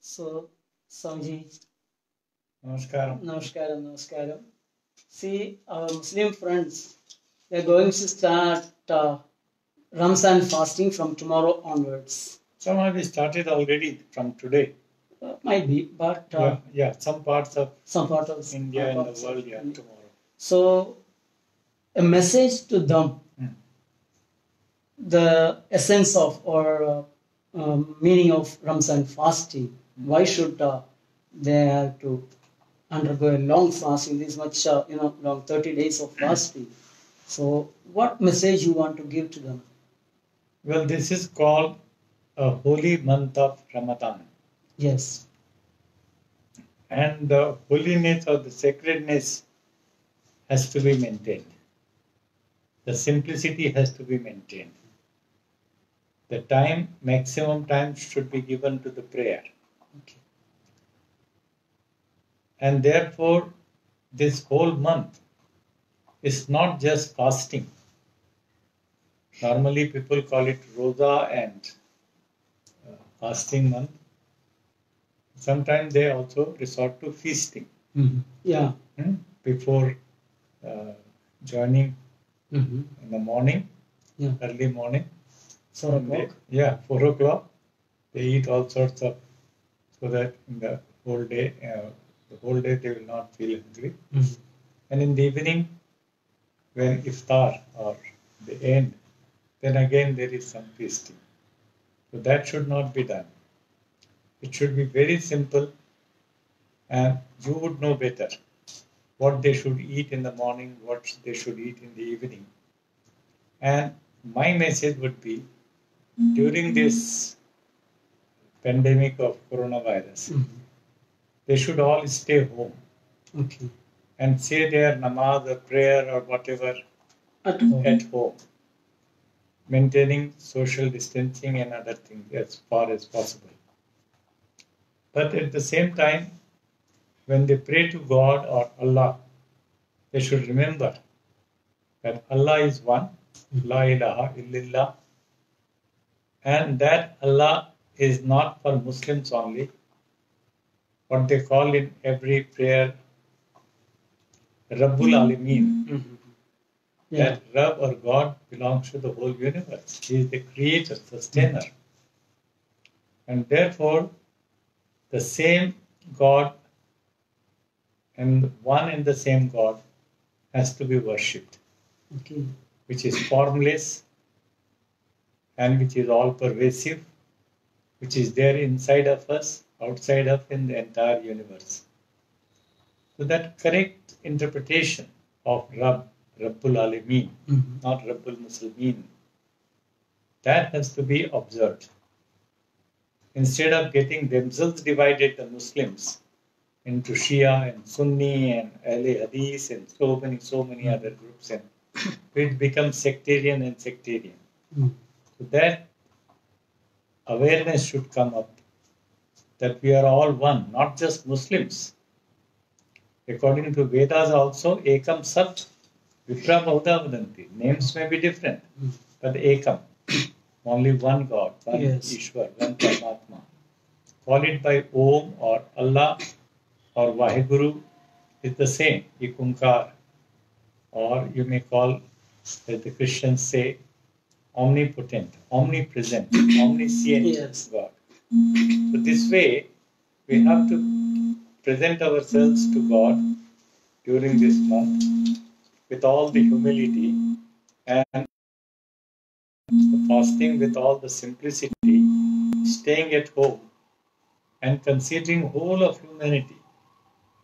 So, Swamiji, Namaskaram. Namaskaram, Namaskaram. See, our Muslim friends, they're going to start Ramzan fasting from tomorrow onwards. Somehow we started already from today. Might be, but Some parts of some part of India and parts the of world, India. tomorrow. So, a message to them, the essence of or meaning of Ramzan fasting. Why should they have to undergo a long fasting? This much, long 30 days of fasting. So, what message you want to give to them? Well, this is called a holy month of Ramadan. Yes. And the holiness or the sacredness has to be maintained. The simplicity has to be maintained. The maximum time should be given to the prayer. Okay. And therefore, this whole month is not just fasting. Normally, people call it Roza and fasting month. Sometimes they also resort to feasting. Yeah. Before joining in the morning, early morning. 4 o'clock. 4 o'clock. They eat all sorts of, so that in the whole day they will not feel hungry. And in the evening, when iftar or the end, then again there is some feasting. So that should not be done. It should be very simple, and you would know better what they should eat in the morning, what they should eat in the evening. And my message would be, during this pandemic of coronavirus, they should all stay home. Okay. And say their namaz or prayer or whatever At home, maintaining social distancing and other things as far as possible. But at the same time, when they pray to God or Allah, they should remember that Allah is one, La ilaha illallah, and that Allah is not for Muslims only. What they call in every prayer, Rabbul Alameen. That Rabb or God belongs to the whole universe. He is the creator, sustainer. And therefore, the same God and one and the same God has to be worshipped. Okay. Which is formless and which is all pervasive, which is there inside of us, outside of in the entire universe. So that correct interpretation of Rabbul Alameen, not Rabbul Muslimin, that has to be observed. Instead of getting themselves divided, the Muslims, into Shia and Sunni and Ahle Hadith and so many other groups, and it becomes sectarian and sectarian. So that awareness should come up, that we are all one, not just Muslims. According to Vedas also, Ekam Sat, Vipra Bahuda Vadanti. Names may be different, but Ekam, only one God, one Ishwar, one Paramatma. Call it by Om or Allah or Vaheguru, is the same, Ikunkar. Or you may call, as the Christians say, omnipotent, omnipresent, omniscient God. So this way, we have to present ourselves to God during this month with all the humility and the fasting with all the simplicity, staying at home and considering whole of humanity.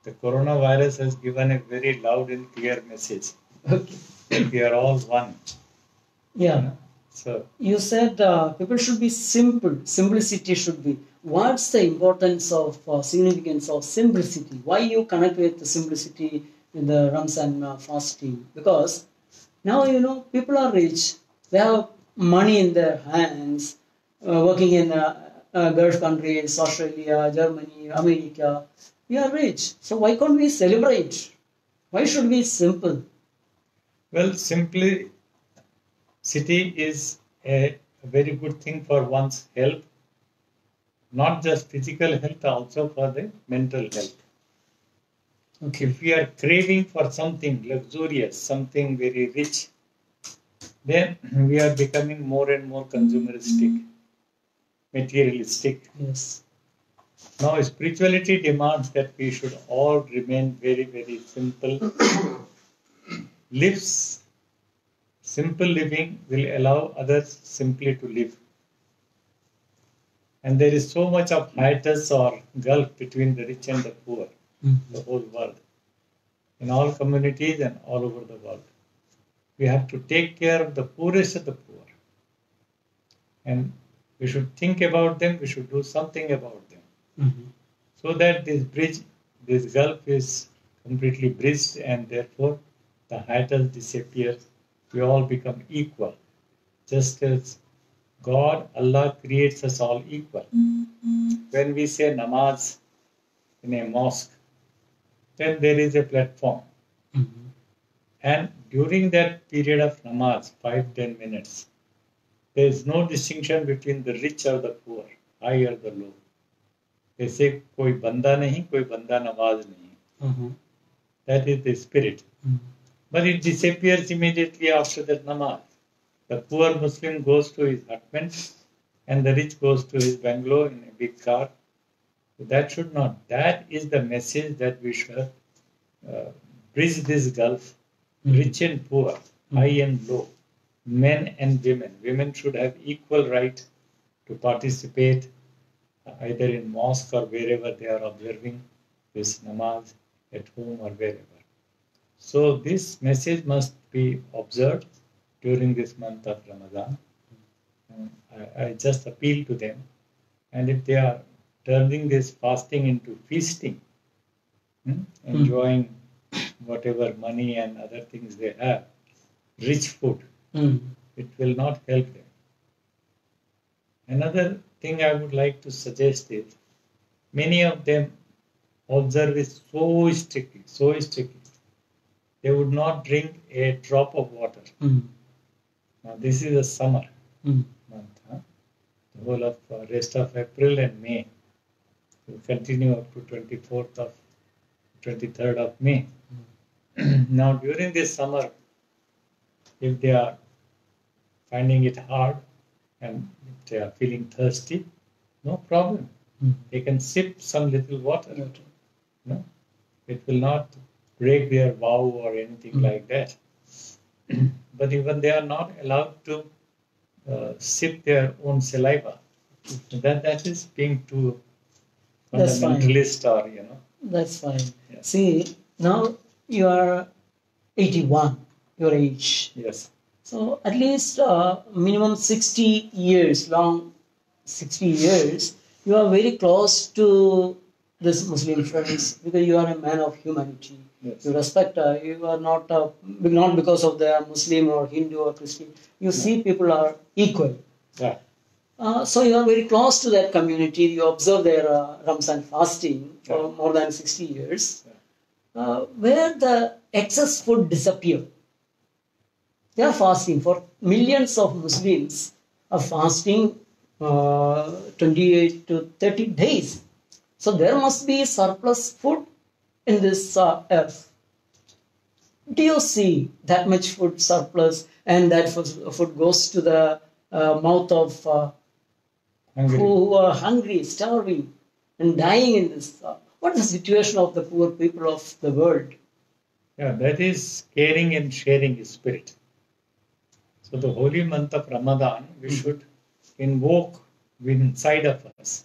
The coronavirus has given a very loud and clear message. Okay. That we are all one. Yeah. So you said people should be simple. Simplicity should be. What's the importance of significance of simplicity? Why you connect with the simplicity in the Ramzan fasting? Because now people are rich. They have money in their hands, working in Gulf countries, Australia, Germany, America. We are rich. So why can't we celebrate? Why should we be simple? Well, simplicity is a very good thing for one's health, not just physical health, also for the mental health. Okay. If we are craving for something luxurious, something very rich, then we are becoming more and more consumeristic, materialistic. Yes. Now, spirituality demands that we should all remain very, very simple. Lives, simple living will allow others simply to live. And there is so much of hiatus or gulf between the rich and the poor, the whole world, in all communities and all over the world. We have to take care of the poorest of the poor. And we should think about them, we should do something about them. So that this bridge, this gulf is completely bridged, and therefore the hiatus disappears. We all become equal. Just as God, Allah creates us all equal. When we say namaz in a mosque, then there is a platform. And during that period of namaz, 5-10 minutes, there is no distinction between the rich or the poor, high or the low. ऐसे कोई बंदा नहीं, कोई बंदा नवाज नहीं. That is the spirit. But it disappears immediately after that namaz. The poor Muslim goes to his hutment and the rich goes to his bungalow in a big car. So that should not. That is the message that we should bridge this gulf. Rich and poor, high and low, men and women. Women should have equal right to participate either in mosque or wherever they are observing this namaz, at home or wherever. So this message must be observed during this month of Ramadan. I just appeal to them, and if they are turning this fasting into feasting, enjoying whatever money and other things they have, rich food, it will not help them. Another thing I would like to suggest is, many of them observe it so strictly. They would not drink a drop of water. Now this is a summer month. The whole of rest of April and May will continue up to 23rd of May. Now during this summer, if they are finding it hard and if they are feeling thirsty, no problem. They can sip some little water. No? It will not break their vow or anything like that. But even they are not allowed to sip their own saliva. That is being too fundamentalist, or That's fine. Yeah. See, now you are 81, your age. Yes. So at least minimum 60 years, you are very close to this Muslim friends because you are a man of humanity. Yes. You respect, you are not because of they are Muslim or Hindu or Christian. You see people are equal. Yeah. So you are very close to that community. You observe their Ramzan fasting for more than 60 years. Where the excess food disappear. They are fasting. For millions of Muslims are fasting 28 to 30 days. So there must be surplus food in this earth. Do you see that much food surplus, and that food goes to the mouth of who are hungry, starving, and dying in this? What is the situation of the poor people of the world? Yeah, that is caring and sharing spirit. So the holy month of Ramadan, we should invoke inside of us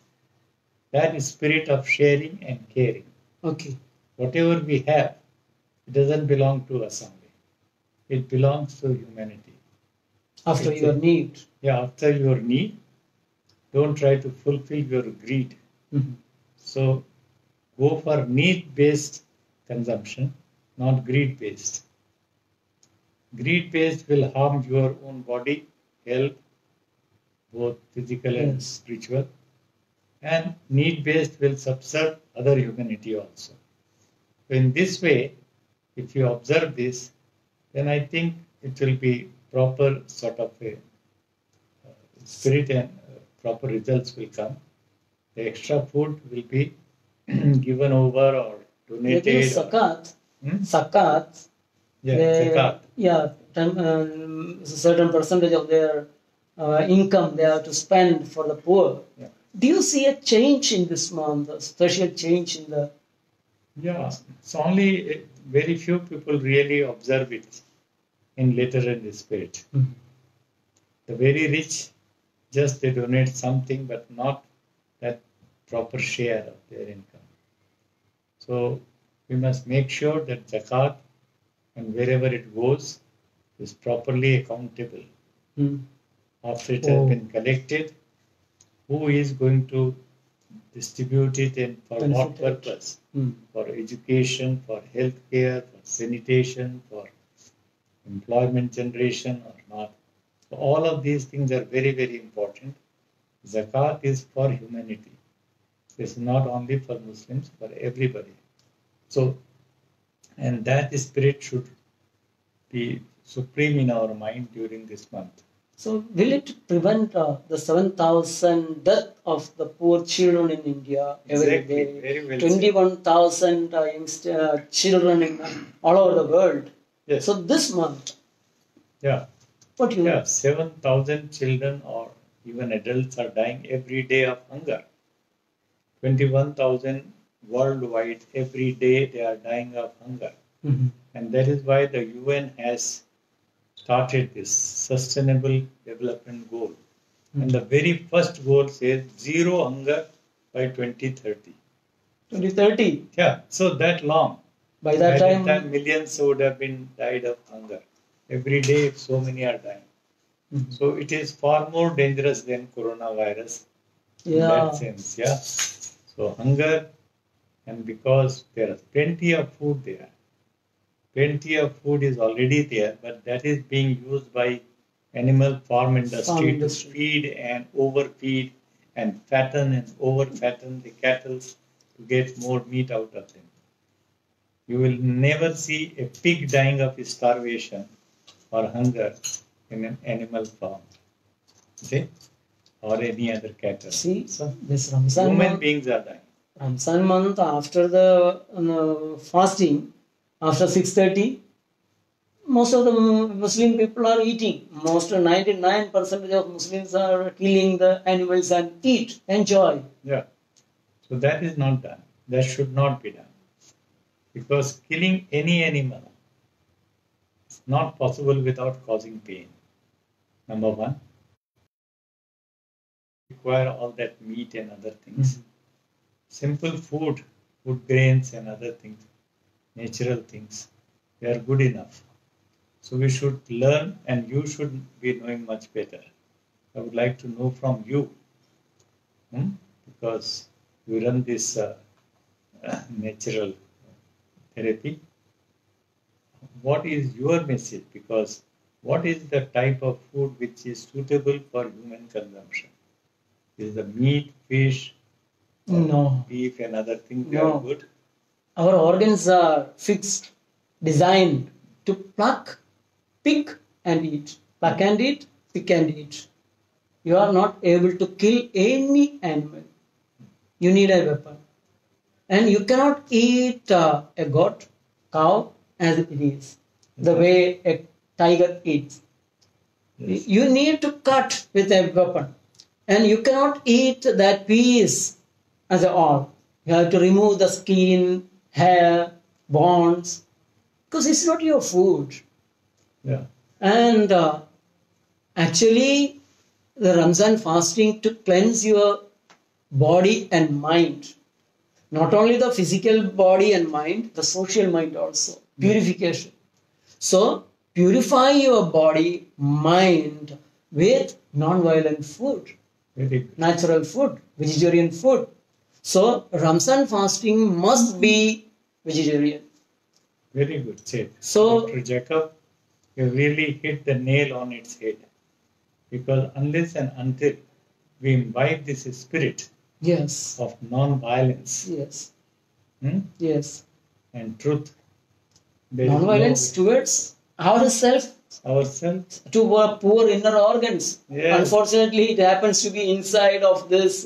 that spirit of sharing and caring. Okay. Whatever we have, it doesn't belong to us only. It belongs to humanity. After your need. Yeah, after your need, don't try to fulfill your greed. So go for need-based consumption, not greed-based. Greed-based will harm your own body, health, both physical and spiritual. And need-based will subserve other humanity also. So in this way, if you observe this, then I think it will be proper sort of a spirit, and proper results will come. the extra food will be given over or They give donated. zakat. Hmm? Zakat. Yeah, They, zakat. yeah, certain percentage of their income they have to spend for the poor. Yeah. Do you see a change in this month, a special change in the... Yeah, it's only very few people really observe it in letter and spirit. Mhm. The very rich, just they donate something, but not that proper share of their income. So we must make sure that zakat and wherever it goes is properly accountable. Mm. After it has been collected, who is going to distribute it and for what Benefit it. purpose? Mm. For education, for healthcare, for sanitation, for employment generation or not. So all of these things are very, very important. Zakat is for humanity. This is not only for Muslims, for everybody. So, and that spirit should be supreme in our mind during this month. So will it prevent the 7,000 death of the poor children in India every Exactly, day? very well said. 21,000 children in all over the world. Yes. So this month, Yeah, what you... yeah, 7,000 children or even adults are dying every day of hunger. 21,000 worldwide every day they are dying of hunger. Mhm. And that is why the UN has started this Sustainable Development Goal. And the very first goal says zero hunger by 2030. 2030. Yeah, so that long. By that By time, that time, millions would have been died of hunger. Every day, so many are dying. Mhm. So it is far more dangerous than coronavirus in yeah, that sense. Yeah. So hunger, and because there is plenty of food there, plenty of food is already there, but that is being used by animal farm industry to feed and overfeed and fatten and overfatten the cattle to get more meat out of them. You will never see a pig dying of starvation or hunger in an animal farm, okay, or any other cattle. See, so this Ramzan Human month, beings are dying. Ramzan month after the fasting, after 6:30, most of the Muslim people are eating. Most 99% of Muslims are killing the animals and eat, enjoy. Yeah. So that is not done. That should not be done. Because killing any animal is not possible without causing pain. Number one, require all that meat and other things. Mm-hmm. Simple food grains and other things, natural things, they are good enough. So we should learn, and you should be knowing much better. I would like to know from you, because you run this natural therapy. What is your message? Because what is the type of food which is suitable for human consumption? Is the meat, fish, No. beef and other things they No. are good? Our organs are fixed, designed to pluck, pick and eat. Pluck and eat, pick and eat. You are not able to kill any animal. You need a weapon. And you cannot eat a goat, cow as it is, the way a tiger eats. Yes. You need to cut with a weapon. And you cannot eat that piece as a all. You have to remove the skin, hair, bones, because it's not your food. Yeah. And actually, the Ramzan fasting to cleanse your body and mind. Not only the physical body and mind, the social mind also. Purification. So, purify your body, mind with non-violent food. Very good. Natural food, vegetarian food. So, Ramzan fasting must be vegetarian. Very good said. So, Dr. Jacob, you really hit the nail on its head. Because unless and until we imbibe this spirit yes, of non-violence yes, hmm, yes. and truth, there is Non-violence towards ourselves, ourselves. to our poor inner organs. Yes. Unfortunately, it happens to be inside of this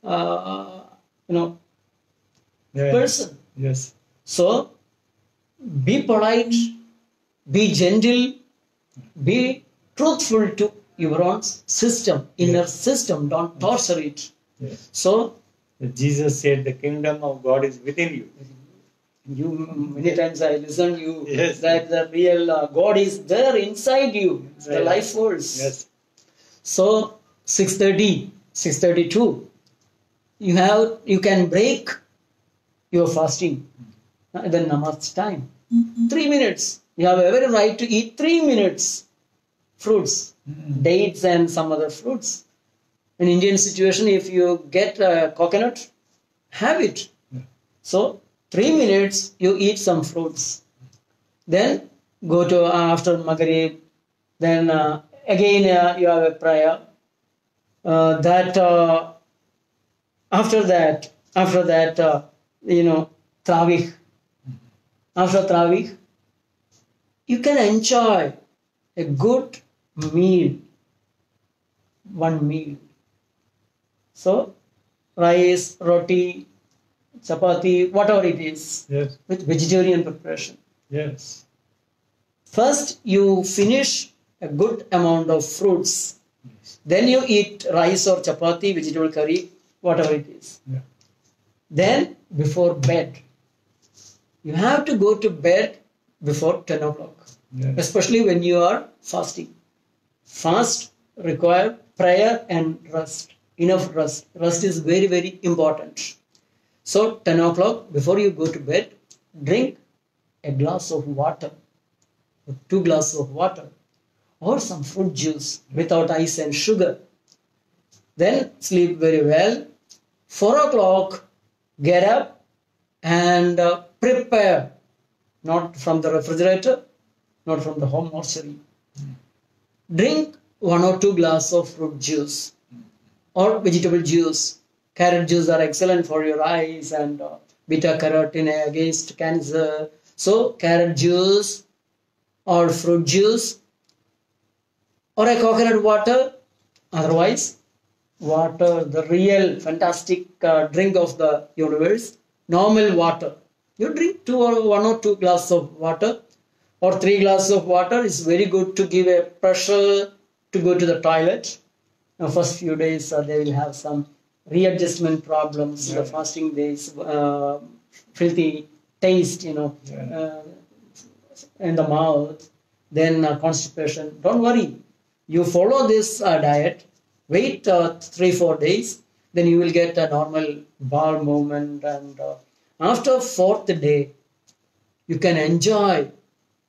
you know, Yeah. person. Yes. So be polite, be gentle, be truthful to your own system, inner Yes. system. Don't torture it. Yes. So Jesus said, "The kingdom of God is within you." you many times I listen you Yes. that the real God is there inside you, the Yes. life force. Yes. So 6:30, 6:32, you can break your fasting. Then namaz time. 3 minutes. You have every right to eat 3 minutes fruits, dates and some other fruits. In Indian situation, if you get a coconut, have it. Yeah. So 3 minutes you eat some fruits. Then go to after Maghrib. Then again you have a prayer. That after that Trawih. After Trawih, you can enjoy a good meal, one meal. So, rice, roti, chapati, whatever it is, Yes. with vegetarian preparation. Yes. First, you finish a good amount of fruits. Yes. Then you eat rice or chapati, vegetable curry, whatever it is. Yeah. Then, before bed, you have to go to bed before 10 o'clock, Yes. especially when you are fasting. Fast require prayer and rest, enough rest. Rest is very, very important. So 10 o'clock, before you go to bed, drink a glass of water, or 2 glasses of water, or some fruit juice without ice and sugar. Then sleep very well. 4 o'clock, get up and prepare, not from the refrigerator, not from the home nursery. Drink 1 or 2 glasses of fruit juice or vegetable juice. Carrot juice are excellent for your eyes and beta carotene against cancer. So carrot juice or fruit juice or a coconut water. Otherwise, water, the real fantastic drink of the universe, normal water. You drink 1 or 2 glasses of water or 3 glasses of water is very good to give a pressure to go to the toilet. Now, first few days they will have some readjustment problems. Yeah. The fasting days, filthy taste, Yeah. in the mouth. Then constipation. Don't worry. You follow this diet. Wait 3-4 days. Then you will get a normal bowel movement, and after fourth day, you can enjoy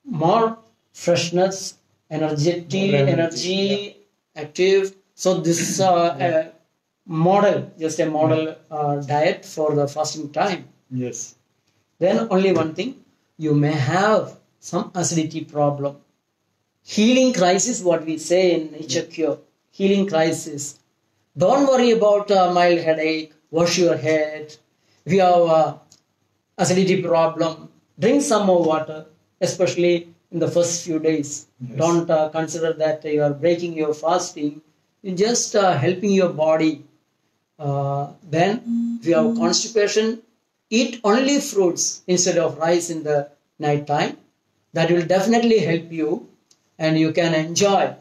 more freshness, energetic, More energy, energy, active. So this is a model, just a model diet for the fasting time. Yes. Then only one thing, you may have some acidity problem. Healing crisis, what we say in nature cure, healing crisis. Don't worry about mild headache, wash your head. If you have acidity problem, drink some more water, especially in the first few days. Yes. Don't consider that you are breaking your fasting. You're just helping your body. Then, if you have constipation, eat only fruits instead of rice in the night time. That will definitely help you, and you can enjoy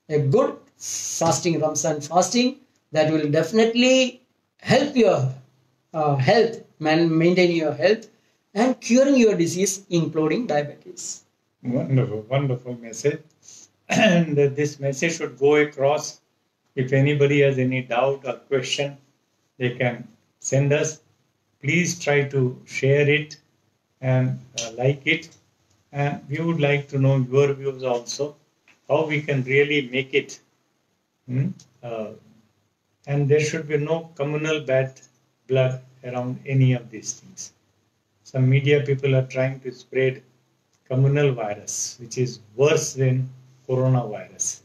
a good fasting, Ramzan fasting. That will definitely help your health, maintain your health, and curing your disease, including diabetes. Wonderful, wonderful message. And this message should go across. If anybody has any doubt or question, they can send us. Please try to share it and like it. And we would like to know your views also, how we can really make it. And there should be no communal bad blood around any of these things. Some media people are trying to spread communal virus, which is worse than coronavirus.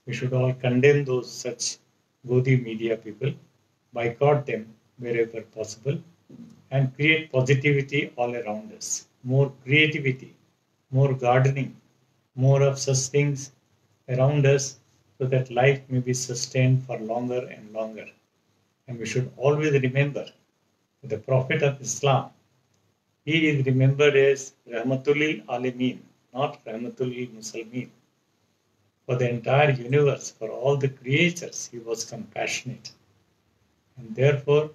We should all condemn those such gaudy media people, boycott them wherever possible, and create positivity all around us. More creativity, more gardening, more of such things around us, so that life may be sustained for longer and longer. And we should always remember the Prophet of Islam, he is remembered as Rahmatul Alameen, not Rahmatul Muslimin. For the entire universe, for all the creatures, he was compassionate. And therefore,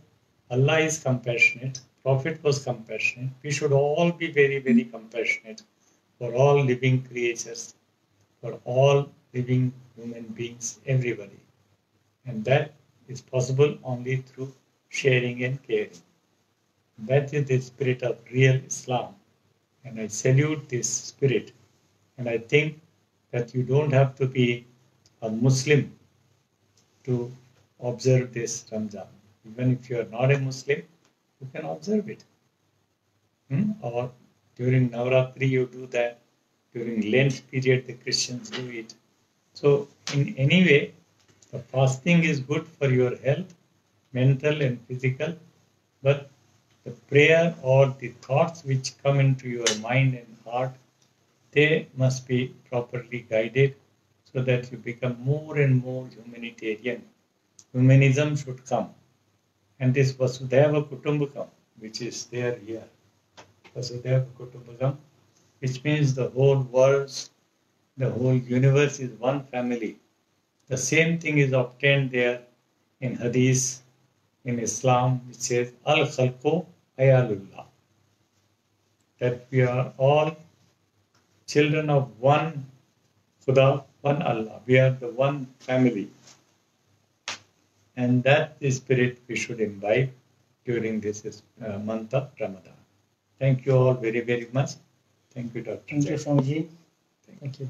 Allah is compassionate, Prophet was compassionate. We should all be very, very compassionate for all living creatures, for all living human beings, everybody. And that is possible only through sharing and caring. That is the spirit of real Islam. And I salute this spirit. And I think that you don't have to be a Muslim to observe this Ramzan. Even if you are not a Muslim, you can observe it. Or during Navratri you do that. During Lent period the Christians do it. So in any way, the fasting is good for your health, mental and physical, but the prayer or the thoughts which come into your mind and heart, they must be properly guided so that you become more and more humanitarian. Humanism should come. And this Vasudhaiva Kutumbakam, which is there here, Vasudhaiva Kutumbakam, which means the whole world, the whole universe is one family. The same thing is obtained there in Hadith, in Islam, which says, Al-Khalqu Ayalullah. That we are all children of one Khuda, one Allah. We are the one family. And that is spirit we should imbibe during this month of Ramadan. Thank you all very, very much. Thank you, Dr. Thank you, Swamiji. Thank you.